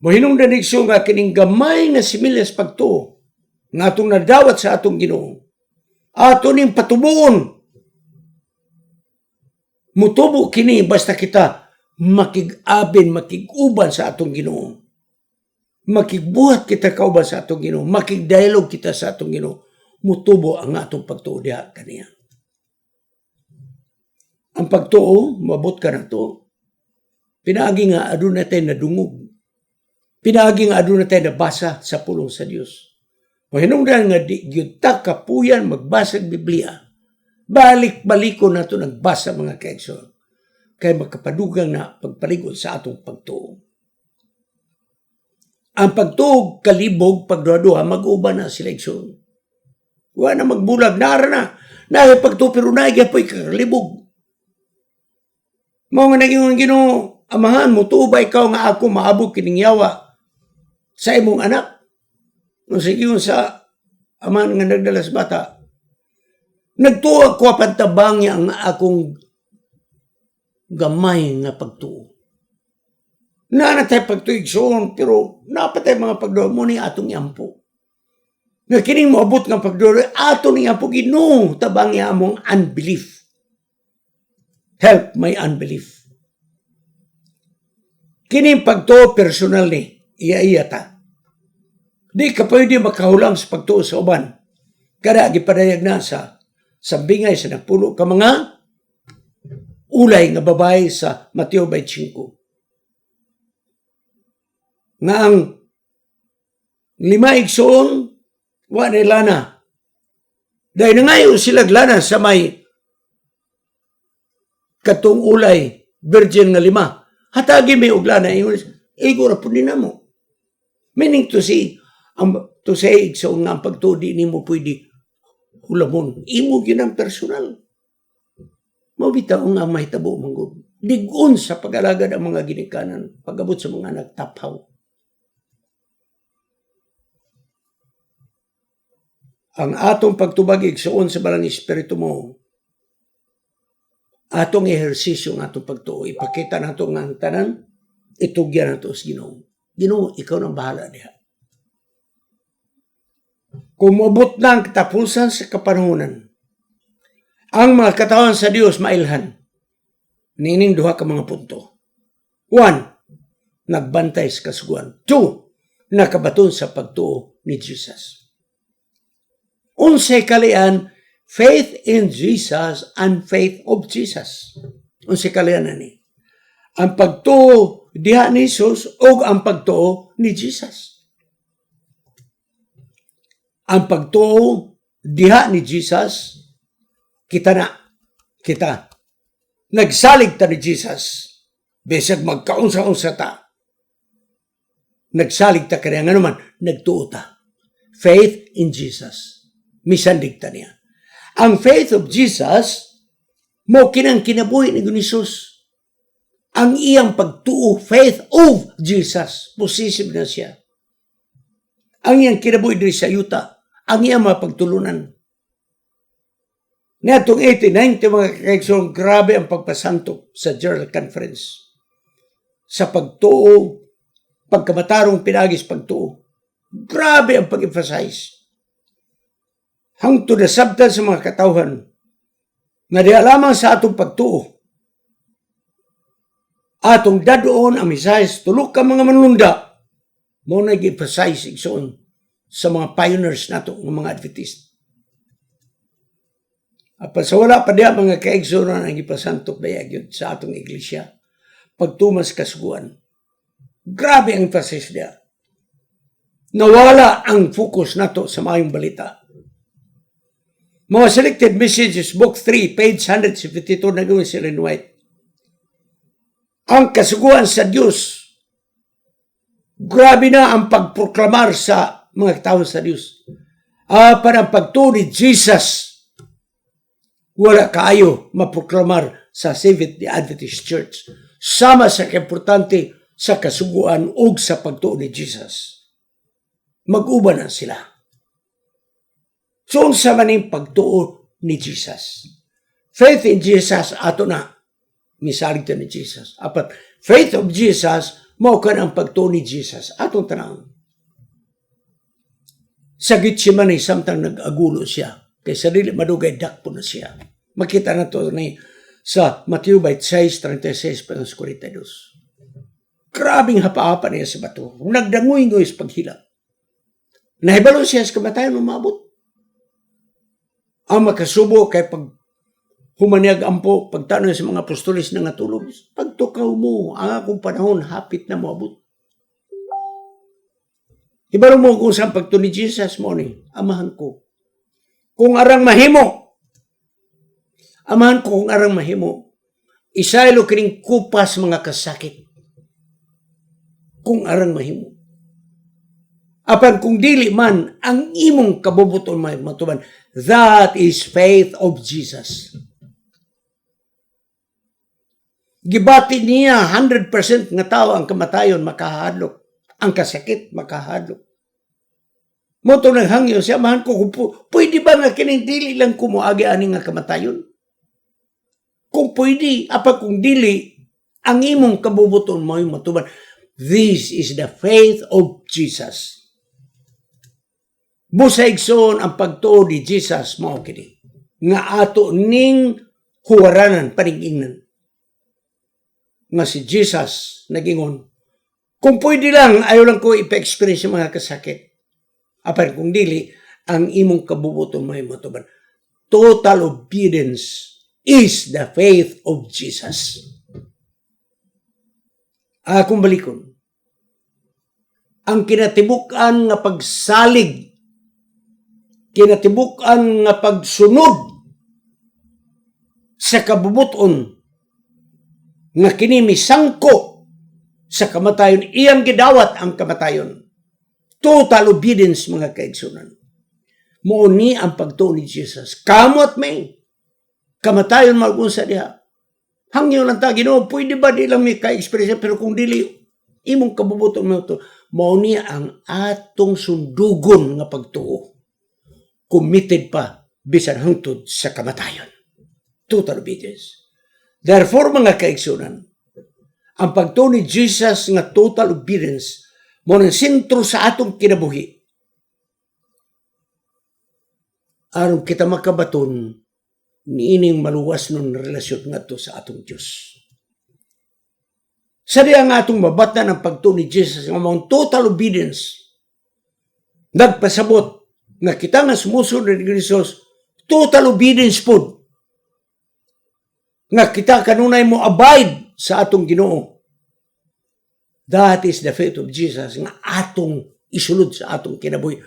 Mohinungdan igsoon nga kining gamay nga similyas pagtuo nga atong nadawat sa atong Ginoo. Ato ning patubuon. Mutubo kini basta kita makig-abin, makig-uban sa atong Ginoo. Makigbuhat kita kauban sa atong Ginoo, makig-dialogue kita sa atong Ginoo. Mutubo ang atong pagtuo diha kaniya. Ang pagtuo, mabot ka na to. Pinaagi nga aduna tayo nadungog. Pinaagi nga aduna tayo nabasa sa pulong sa Dios. Mahinungdan nga di gyud ta kapuyan magbasa og Biblia. Balik-baliko na to nagbasa mga kaigsoon. Kay makapadugang na pagpaligod sa atong pagtuo. Ang pagtuo kalibog pagduha-duha mag-uban na sila igsoon. Wa na magbulag nara na. Naay pagtuo pero naay gyapon kalibog. Mao nga naging Ginoo, amahan mo tuba ikaw nga ako maabot kining yawa sa imong anak. No sige sa amahan nga nagdala sa bata. Nagtuo ako pantabang niya ang akong gamay nga pagtuo. Nanatay pagtuigsoon pero napatay mga pagduha mo ni atong yampo. Nga kining moabot nga pagduha ato ni yampo Ginoo tabang niya among unbelief. Help my unbelief. Kining pagtuo personal ni iya ta. Di ka pwede makahulam sa pagtuo sa uban. Kada gipadayag na sa bingay sa napulo ka mga ulay nga babae sa Mateo 25. Nga ang 5 igsoon wa na lana. Dahil nangayon sila lana sa may katong ulay virgin nga 5. Hatagi may uglana igura po din mo. Meaning to say igsoon nga ang pagtuo di nimo pwede hulamon. Imo yun ang personal. Mabitaw nga mahitabo manggod. Digun sa pag-alagad ang mga ginikanan. Pag-abot sa mga nagtaphaw. Ang atong pagtubag igsoon sa Banal Espiritu mo, atong ehersisyo ng atong pagtuo. Ipakita nato nga ang tanan, itugyan nato sa Ginoo. Ginoo, ikaw nang bahala diha. Kung mabot na ang katapusan sa kapanahonan, ang mga katawan sa Dios mailhan. Nining duha ka mga punto. 1, nagbantay sa kasuguan. 2, nakabaton sa pagtuo ni Jesus. Unsay kalian, faith in Jesus and faith of Jesus. Unsay kalian ani? Ang pagtuo diha ni Jesus o ang pagtuo ni Jesus. Ang pagtuo diha ni Jesus, kita. Nagsalig ta ni Jesus. Besag magkaunsa-unsa ta. Nagsalig ta kaya nga naman, nagtuo ta. Faith in Jesus. Misandig ta niya. Ang faith of Jesus, mo kinang kinabuhi ni Jesus. Ang iyang pagtuo, faith of Jesus. Possessive na siya. Ang iyang kinabuhi diri sa yuta. Ang iyang mga pagtulunan. Niatong 1890, mga kaigsoon, grabe ang pagpasanto sa General Conference. Sa pagtuo, pagkamatarong pinagis pagtuo. Grabe ang pag-emphasize. Hangtod na sabtan sa mga katawhan nga di lamang sa atong pagtuo. Atong dadoon ang misayas, tulog ka mga manlunda. Mo nag-emphasize igsoon sa mga pioneers nato, ng mga Adventist. Apan sa wala pa diya mga kaigsunan ang ipasantok dayag yun sa atong iglesia. Pagtumas kasuguan. Grabe ang emphasis diya. Nawala ang focus nato sa mayong balita. Mga Selected Messages, Book 3, page 152, nagawin si Ellen White. Ang kasuguan sa Diyos. Grabe na ang pagproklamar sa mga tao sa Diyos. Parang pagtuo ni Jesus, wala kaayo maproklamar sa Seventh Adventist Church. Sama sa kaimportante sa kasuguan o sa pagtuo ni Jesus. Mag-uban na sila. So, sa maning pagtuo ni Jesus. Faith in Jesus, ato na. Misalig ta ni Jesus. Apat, faith of Jesus, Mao kan ang pagtuo ni Jesus atong tanawon. Sa Gitsemane samtang nag-agulo siya kay sa dili madugay dakpo na siya. Makita na to ni sa Matthew 6:36-42. Grabing hapa-hapa niya sa bato. Nagdangoy-ngoy sa paghilak. Nahibalo siya sa kamatayon umabot. Ang makasubo kay pag humaniag ampo, pagtanong sa mga apostolis na natulog, pagtukaw mo, ang akong panahon, hapit na moabot. Ibaro mo kung saan pagto ni Jesus mo ni, amahan ko. Kung arang mahimo, amahan ko kung arang mahimo, isaylo kining kupas mga kasakit. Kung arang mahimo. Apan kung dili man, ang imong kabubuton may matuban, that is faith of Jesus. Gibati niya 100% nga tao ang kamatayon makahadlok. Ang kasakit makahadlok. Mo to naghangyo siya, mahan ko, pwede ba nga kining dili lang kumuagi ani nga kamatayon? Kung pwede, apa kung dili, ang imong kabubuton mo yung matuban. This is the faith of Jesus. Busaigson ang pagtuo ni Jesus mao kini. Nga ato ning huwaranan, paningingnan. Nga si Jesus nagingon, kung pwede lang, ayaw lang ko ipa-experience yung mga kasakit. Apan kung dili, ang imong kabubuton may matuban. Total obedience is the faith of Jesus. Akong balikon, ang kinatibuk-an nga pagsalig, kinatibuk-an nga pagsunod sa kabubuton nga kini misangko sa kamatayon, iyang gidawat ang kamatayon. Total obedience, mga kaigsunan. Mouni ang pagtuo ni Jesus. Kamot may kamatayon magunsa diha. Hangyo lang ta, Ginoo, pwede ba di lang may ka-experience, pero kung dili imong kabubuton mo ito, mouni ang atong sundugon nga pagtuo. Committed pa bisan hangtod sa kamatayon. Total obedience. Therefore, mga kaigsunan, ang pagtuo ni Jesus nga total obedience mo ng sentro sa atong kinabuhi. Aron kita makabaton niining maluwas nun relasyon nga to sa atong Diyos. Sa diya nga atong mabatan ang pagtuo ni Jesus nga mga total obedience, nagpasabot nga kita nga sumusunod ni Jesus, total obedience po. Nga kita kanunay mo abide sa atong Ginoo. That is the faith of Jesus nga atong isulod sa atong kinabuhi.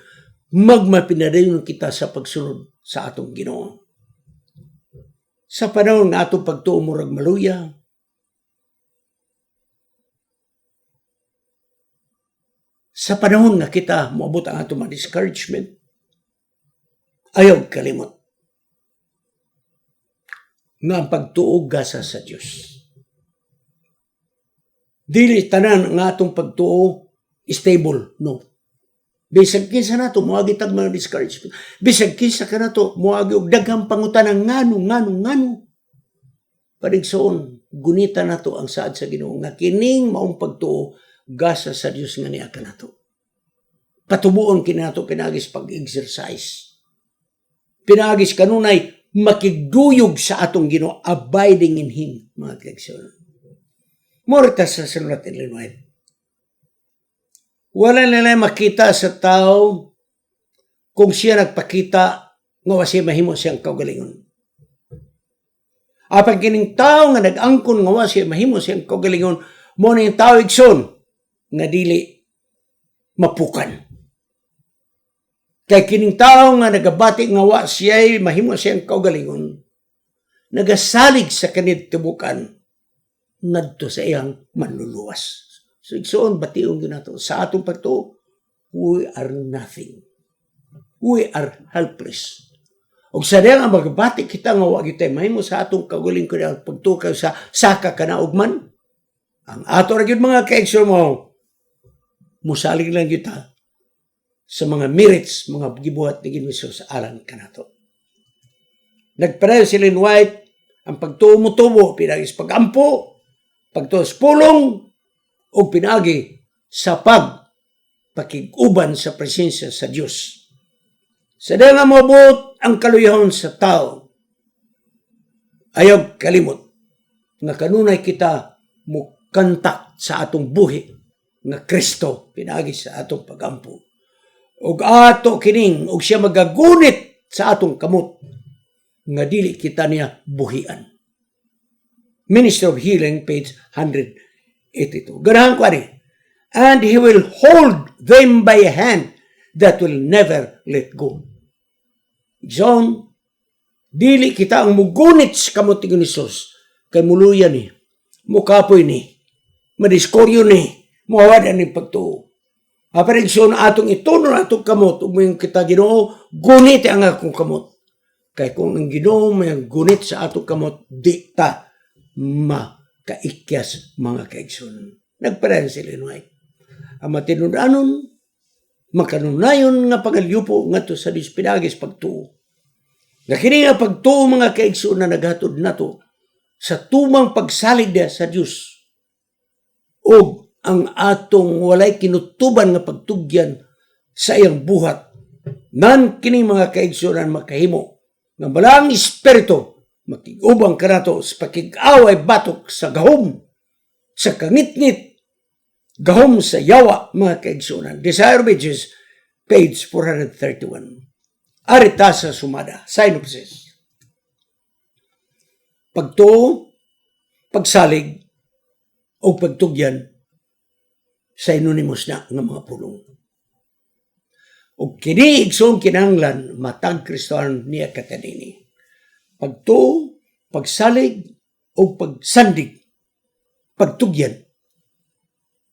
Magmapinadayon kita sa pagsunod sa atong Ginoo. Sa panahon nga atong pagtuo murag maluya, sa panahon nga kita moabot ang atong mga discouragement, ayaw kalimot nga ang pagtuo gasa sa Diyos. Dili tanan nga atong pagtuo stable, no. Bisag kinsa nato moagi tag mga discouragement. Bisag kinsa ka nato moagi og daghang pangutanan ngano. Padigsoon, gunita nato ang saad sa Ginoo nga kining maong pagtuo gasa sa Dios nga niya kanato. Patubuon kini nato pinagis pag-exercise. Pinagis kanunay makigduyog sa atong Ginoo, abiding in Him, mga kaigsunan. Morita sa sulat ni Ellen White. Wala nila makita sa tao kung siya nagpakita nga wasi mahimo siyang kaugalingon. Apang kining tao nga nag-angkon nga wasi mahimo siyang kaugalingon, mo na yung tao igsoon nga dili mapukan. Kay kining tao nga nagabati nga wa siya'y mahimo siyang kaugalingon, nagasalig sa kanid tibukan, ngadto sa iyang manluluwas. So, igsoon, bationg yun nato. Sa atong pagtuo, we are nothing. We are helpless. O sa diyan ang magbati kita nga wag tayo mahimo sa atong kaugaling ko ang pagtuo kayo sa saka kanaugman. Ang ato ra gyud mga kaigsoon mo, musalig lang kita sa mga merits, mga gibuhat ni Ginoo sa alang kanato. Nagpareho si Ellen White, ang pagtuo mo tubo, pinagis pagampo, pagtuos pulong, o pinaagi sa pakiguban sa presensya sa Dios. Sa nga mabot ang kaluyahon sa tao, ayaw kalimot nga kanunay kita mukantak sa atong buhi nga Kristo pinaagi sa atong pagampo. Ug ato kining ug siya magagunit sa atong kamot nga dili kita niya buhian. Ministry of Healing, page 182. Ganahan ko ani. And He will hold them by a hand that will never let go. John, dili kita ang mugunit sa kamot ni Jesus kay muluyan ni, mukapoy ni, madiskoryo ni, mawada ni pagtuo. Apareksyon atong itunon atong kamot ug may kita Ginoo gunit ang akong kamot. Kay kung ang Ginoo may gunit sa atong kamot, di ta makaikyas mga kaigsoon. Nagparehan sila Illinois. Ang matinudanon, makanunayon nga pagalyupo ngadto sa Dios pinagis pagtuo. Nga kini nga pagtuo mga kaigsoon na naghatod nato sa tumang pagsalig dia sa Dios. O ang atong walay kinutuban nga pagtugyan sa iyang buhat. Nan kini mga kaigsunan makahimo nga balang espiritu makigubang kanato sa pakig-away batok sa gahom, sa kangitngit, gahom sa yawa mga kaigsunan. Desire Pages, page 431. Arita sa sumada, synopsis. Pagtuo, pagsalig, o pagtugyan sa inunimos na ng mga pulong. O kini igsoon kinahanglan matag Kristohan niya katanini. Pagtuo, pagsalig, o pagsandig, pagtugyan,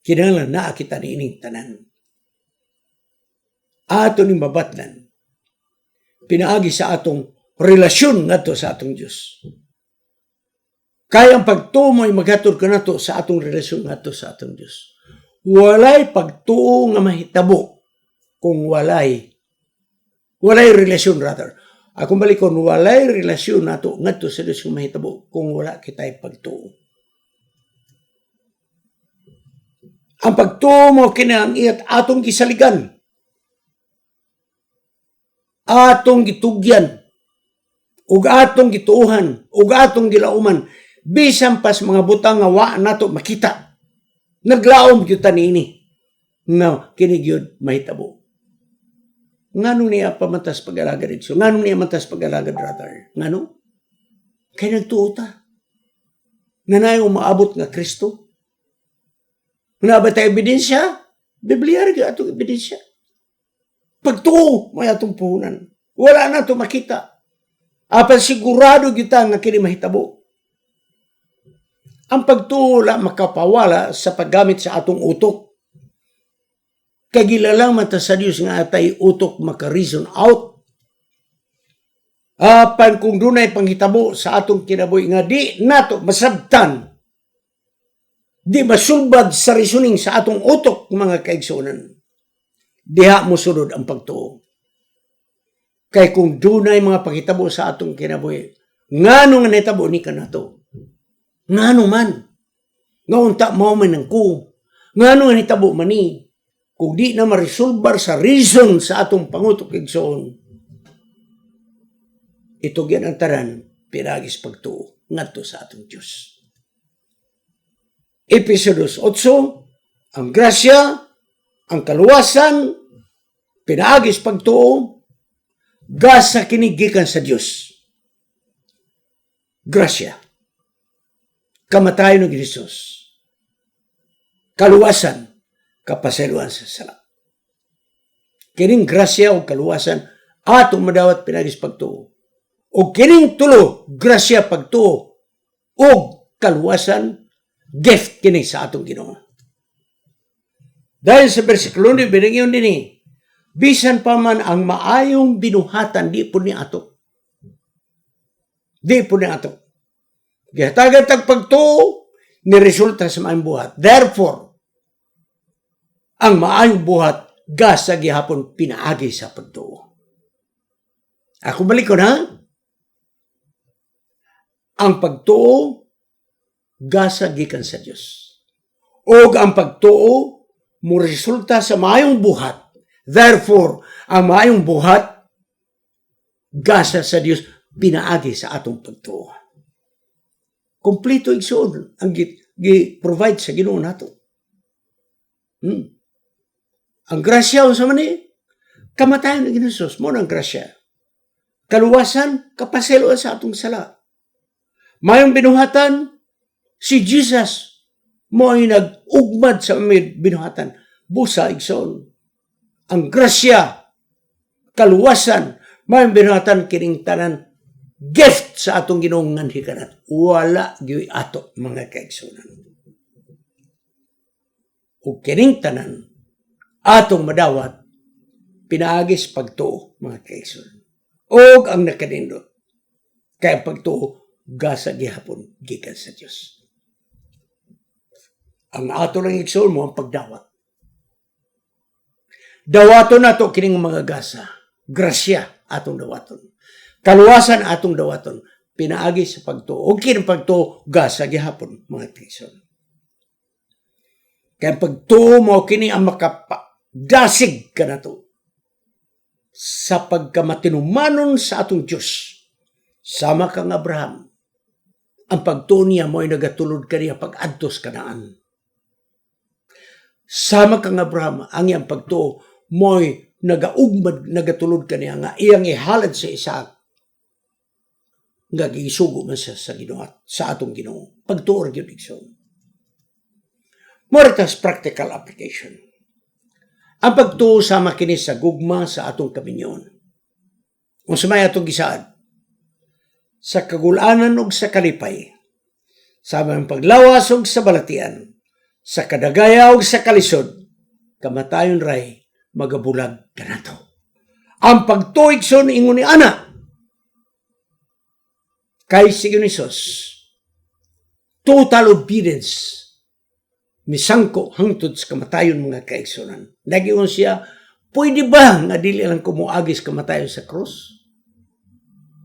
kinahanglan naa kita niining tanan. Ato ning mabatnan, pinaagi sa atong relasyon ngadto sa atong Dios. Kaya ang pagtuo mo'y maghatod ka nato sa atong relasyon ngadto sa atong Dios. Walay pagtuo nga mahitabo kung walay relasyon rather. Akong balikon, walay relasyon nato ngadto sa Dios nga mahitabo kung wala kitay pagtuo. Ang pagtuo mo kinahanglan atong gisaligan, atong gitugyan, ug atong gituuhan, ug atong gilauman, bisan pas mga butang nga wa nato makita. Naglaom gyud tanini nga kini gyud mahitabo. Ngano niya pamantas pag-alagad dito? Ngano niya mantas pag-alagad rather? Ngano? Kay nagtuo ta. Nanay umaabot nga Kristo. Nga ba tayo ebidensya? Biblia rin atong ebidensya. Pagtuo, may atong puhunan. Wala na ito makita. Apan sigurado kita nga kini mahitabo. Ang pagtuo la makapawala sa paggamit sa atong utok. Kagilalang mata sa Dios nga atay utok maka-reason out. Apan kung dunay panghitabo sa atong kinabuhi nga di nato masabtan, di masulbad sa reasoning sa atong utok mga kaigsunan, diha mo sunod ang pagtuo. Kay kung dunay mga panghitabo sa atong kinabuhi, ngano nga nahitabo ni kanato? Ngano man? Nga unta mo man ang ku. Ngano nga nahitabo man ni? Kung di na ma-resolbar sa reason sa atong pangutok igsoon, ito yan ang taran, pinagis pagtuo ngadto sa atong Diyos. Episodos 8, ang grasya, ang kaluwasan, pinagis pagtuo, gasa kinigikan sa Diyos. Grasya, kamatayon ng Jesus. Kaluwasan, kapasaluan sa sala. Kining grasya o kaluwasan, atong madawat pinagis pagtuo. O kining tulo, grasya pagtuo, o kaluwasan, gift kini sa atong Ginoo. Dahil sa versikulo ni binigyan din bisan pa man ang maayong binuhatan, di po ni ato. Di po ni ato. Gihatagan pagtuo, ni resulta sa maayong buhat. Therefore, ang maayong buhat, gasa gihapon pinaagi sa pagtuo. Ako balik ko na. Ang pagtuo, gasa gikan sa Diyos. O ang pagtuo mo resulta sa maayong buhat. Therefore, ang maayong buhat gasa sa Dios pinaagi sa atong pagtuo. Kompleto igsoon ang gi-provide sa Ginoo nato. Ang grasya sa mani kamatayon ni Jesus mo ang grasya. Kaluwasan kapaselo sa atong sala. Mayong binuhatan si Jesus mo ay nag-ugmad sa binuhatan. Busa igsoon. Ang grasya, kaluwasan, mayong binuhatan kining tanan gift sa atong Ginoong hikanan. Wala gyud ato mga kaigsunan. O kining tanan atong madawat pinaagis pagtuo mga kaigsunan. Og ang nakanindot kay pagtuo gasa gihapon gikan sa Dios. Ang ato lang igsoon mo ang pagdawat. Dawaton nato kining mga gasa. Grasya atong dawaton. Kaluwasan atong dawaton. Pinaagi sa pagtuo. O kining pagtuo gasa gihapon mga kaigsunan. Kaya pagtuo mo kini ang makapadasig ka na to sa pagkamatinumanon sa atong Diyos. Sama kang Abraham. Ang pagtuo niya mo ay nagatulod ka niya pag-adtos kanaan. Sama kang Abraham, ang iyang pagtuo mo ay nagatulod ka niya nga iyang ihalad sa Isaac. Nga gisugo man siya sa Ginoo sa atong Ginoo. Pagtuo gyud igsoon. Moritas practical application. Ang pagtuo sama kini sa gugma sa atong kaminyon. Kung sumay atong gisaad, sa kagulanan ug sa kalipay, sama ang paglawas ug sa balatian, sa kadagaya ug sa kalisod, kamatayon ray magabulag kanato. Ang pagtuig son ingon ni ana kay sige ni Jesus, total obedience misangko hangtod sa kamatayon mga kaigsunan. Nagiyon siya, pwede ba nga dili lang kumuagis kamatayon sa krus?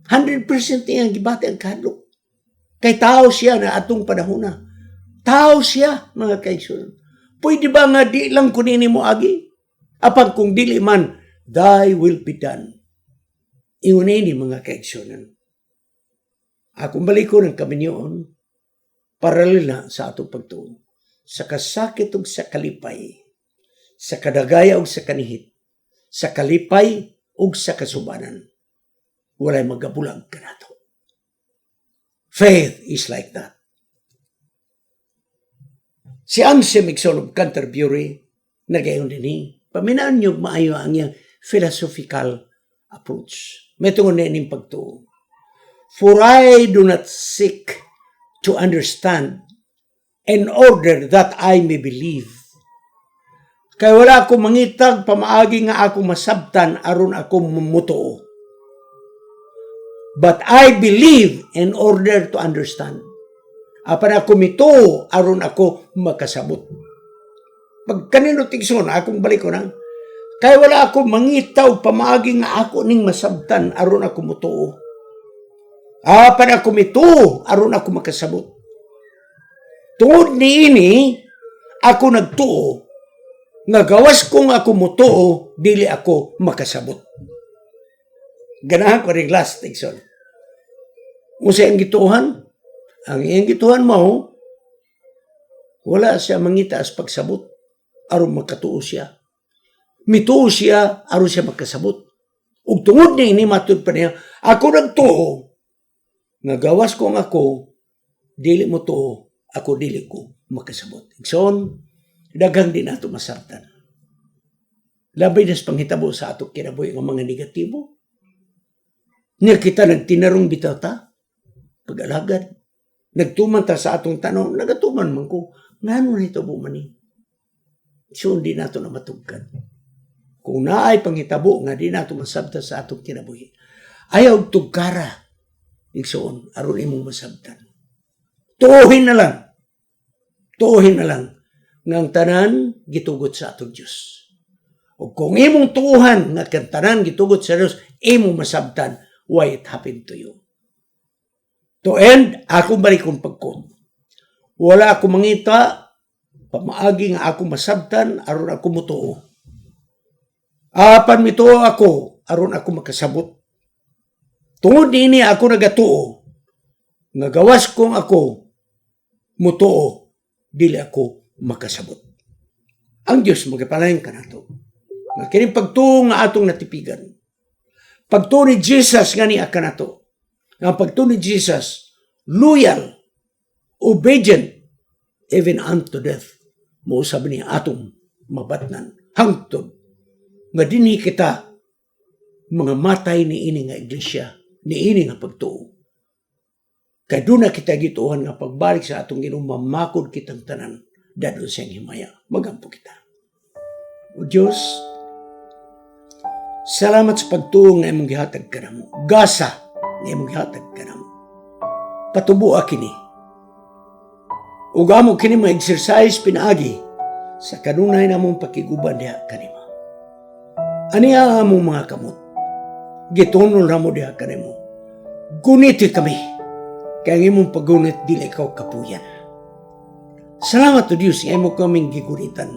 100% niyang gibati ang kahadlok. Kay tao siya na atong panahona. Tao siya, mga kaigsunan. Pwede ba nga di lang kunini mo agi? Apang kung dili man, thy will be done. Ingon ini mga kaigsunan. Akong baliko ng kaminyoon, paralel na sa atong pagtuon. Sa kasakit ug sa kalipay, sa kadagaya ug sa kanihit, sa kalipay ug sa kasubanan, walay magabulag kanato. Faith is like that. Si Anselm Igsoon of Canterbury, nagayon din paminaan niyo maayo ang iyang philosophical approach. May tungon na ining pagtuo. For I do not seek to understand in order that I may believe. Kaya wala akong mangitag pamaagi nga ako masabtan aron ako mumutuo. But I believe in order to understand. Apan ako mituo aron ako makasabot. Pag kanino tigson, akong balik ko na. Kaya wala akong mangitaw pamaagi nga ako ning masabtan aron ako mutuo. Apan ako mituo aron ako makasabot. Tungod niini, ako nagtuo, nga gawas kong ako mutuo, dili ako makasabot. Ganahan ko rin last, Tigson. Kung sa iyang gituhan, ang iyang gituhan mo, wala siya mangitaas pagsabot, aron makatuo siya. Mituo siya, aron siya makasabot. Ug tungod niini, matud pa niya, ako nagtuo, nga gawas kong ako, dili mo tuo, ako dili ko makasabot. Igsoon, daghang din nato masabtan. Labay nas panghitabo sa ato kinabuhi ng mga negatibo. Niya kita nagtinarong bitaw ta, pag-alagad. Nagtuman ta sa atong tanong, nagatuman man ko, ngano nito bumani? So, hindi nato na matugkan. Kung naay panghitabo nga di nato masabtan sa atong kinabuhi, ayaw tugkara, igsoon, aron imong masabtan. Tuuhin na lang. Tuuhin na lang. Nga tanan, gitugot sa atong Diyos. O kung imong tuuhan, nga tanan, gitugot sa Diyos, imong masabtan, why it happened to you. To end, akong balikong pagkot. Wala ako mangita, pamaagi nga ako masabtan aron ako mutuo. Apan mituo ako aron ako makasabot. Tungod niini ako nagatuo nga gawas kong ako mutuo dili ako makasabot. Ang Dios magapalain kanato. Nga kining pagtuo nga atong natipigan. Pagtuo ni Jesus nga niya kanato. Nga pagtuo ni Jesus loyal, obedient, even unto death. Mausab niya atong mabatnan hangtod nga dinhi kita mga matay ni ini nga iglesia, ni ini nga pagtuo. Kay doon na kita gituohan nga pagbalik sa atong Ginoo mamakod kitang tanan dadon sa himaya. Magampo kita. O Diyos, salamat sa pagtuo nga imong gihatag kanamo. Gasa nga imong gihatag kanamo. Patubuha kini. Ug amo kini ma-exercise pinaagi sa kanunay namong pakiguban diha kanimo. Aniya among mga kamot. Gitunol namo diha kanimo. Guniti kami. Kaya ang imong paggunit dili ikaw kapuyan. Salamat to Diyos nga imo kaming gigunitan.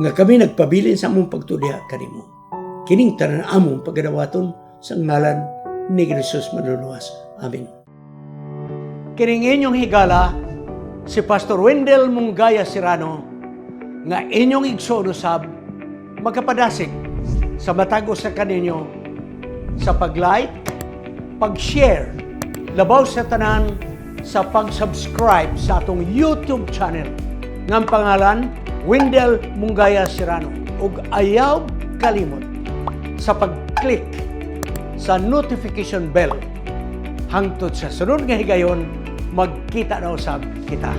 Nga kami nagpabilin sa among pagtudiha kanimo. Kining tanan among pagadawaton sa ngalan ni Jesus manluluwas. Amen. Kining inyong higala si Pastor Wendell Munggaya Serrano nga inyong igsoon usab magkapadasig sa matag sa kaninyo sa pag-like, pag-share, labaw sa tanan sa pag-subscribe sa atong YouTube channel ng pangalan Wendell Munggaya Serrano ug ayaw kalimot sa pag-click sa notification bell hangtod sa sunod nga higayon magkita na usab kita.